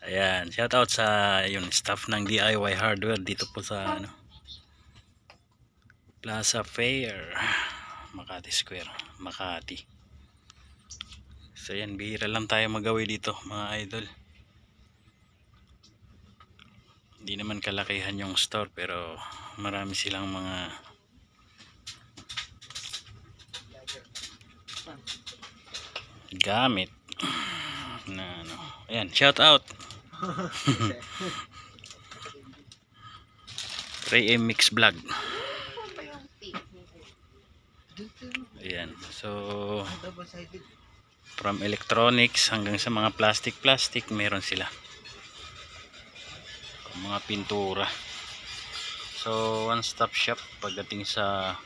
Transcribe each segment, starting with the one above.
Ayan, shout out sa yung staff ng DIY Hardware dito po sa Plaza Fair, Makati Square, Makati. So yan, bihira lang tayo magawi dito mga idol. Hindi naman kalakihan yung store pero marami silang mga gamit na ano. Ayan, shout out. Ray M Mix Vlog. Ayan, so from electronics hanggang sa mga plastic meron sila, mga pintura. So one stop shop pagdating sa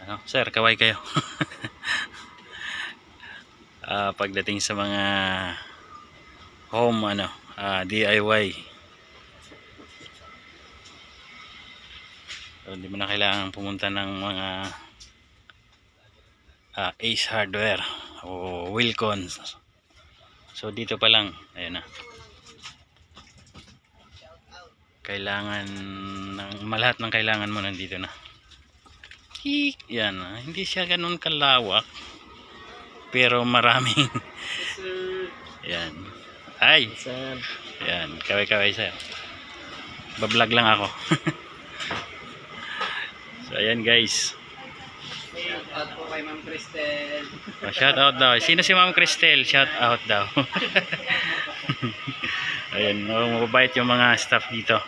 ano, sir, kaway kayo. Pagdating sa mga home ano, DIY. So hindi mo na kailangan pumunta ng mga Ace Hardware o Wilcon. So dito pa lang, ayun na. Kailangan ng lahat ng kailangan mo nandito na. Yan, hindi siya ganoon kalawak pero maraming yan. Ay. Yan, kaway-kaway sir. Bablog lang ako. So ayan guys. Shout out po kay Ma'am Cristel. Shout out daw. Sino si Ma'am Cristel? Shout out daw. Ayan, mababait yung mga staff dito.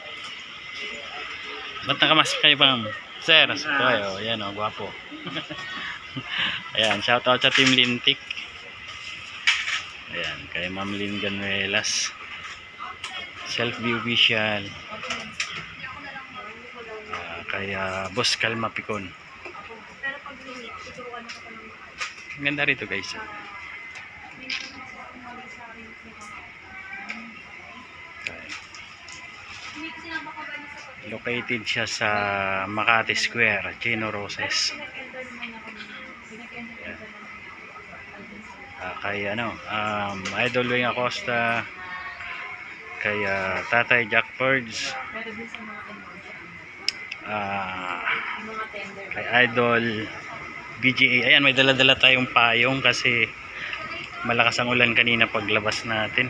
Ba't nakamask kayo bang? Sir, oh, ayan o, gwapo. Ayan, shout out sa Team Lintik. Ayan, kay Ma'am Lynn Ganuelas. Self-view official. Kay Boss Kalma Picon. Ganda rito guys. Located siya sa Makati Square, Chino Roses. Kay ano, Idol Wing Acosta, kay Tatay Jack Purge, kay Idol BGA. Ayan, may dala-dala tayong payong kasi malakas ang ulan kanina paglabas natin.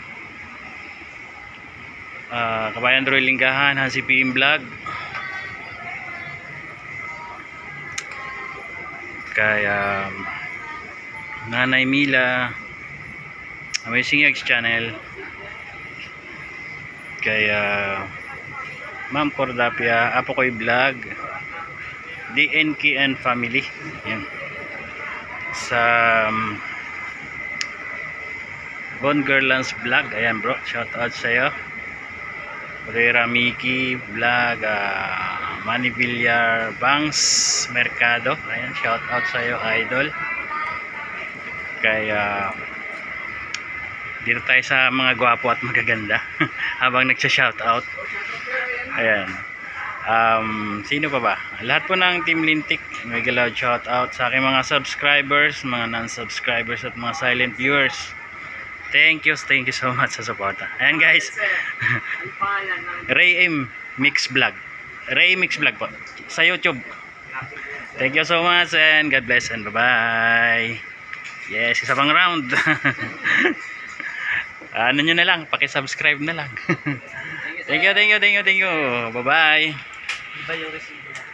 Kabayan Roy Linggahan, Hansi PM Vlog, kay Nanay Mila, Amazing Eggs Channel, kay Ma'am Cordapia, Apokoy Vlog, DNK and Family. Yan. Sa Bon Girlans Vlog, ayan bro, shout out sa iyo. Rera Miki Vlog, Manny Villar Banks Mercado, ayan, shout out sa iyo idol. Kaya dito tayo sa mga gwapo at magaganda habang nagsha-shout out. Ayan. Sino pa ba? Lahat po ng Team Lintik, mega loud shout out sa aking mga subscribers, mga non-subscribers at mga silent viewers. Thank you so much sa suporta. Ayan guys. Ray M Mix Vlog. Ray Mix Vlog po sa YouTube. Thank you so much and God bless and bye-bye. Yes, isa pang round. Ano nyo na lang, paki-subscribe na lang. Thank you. Bye-bye. Iba yung resibo.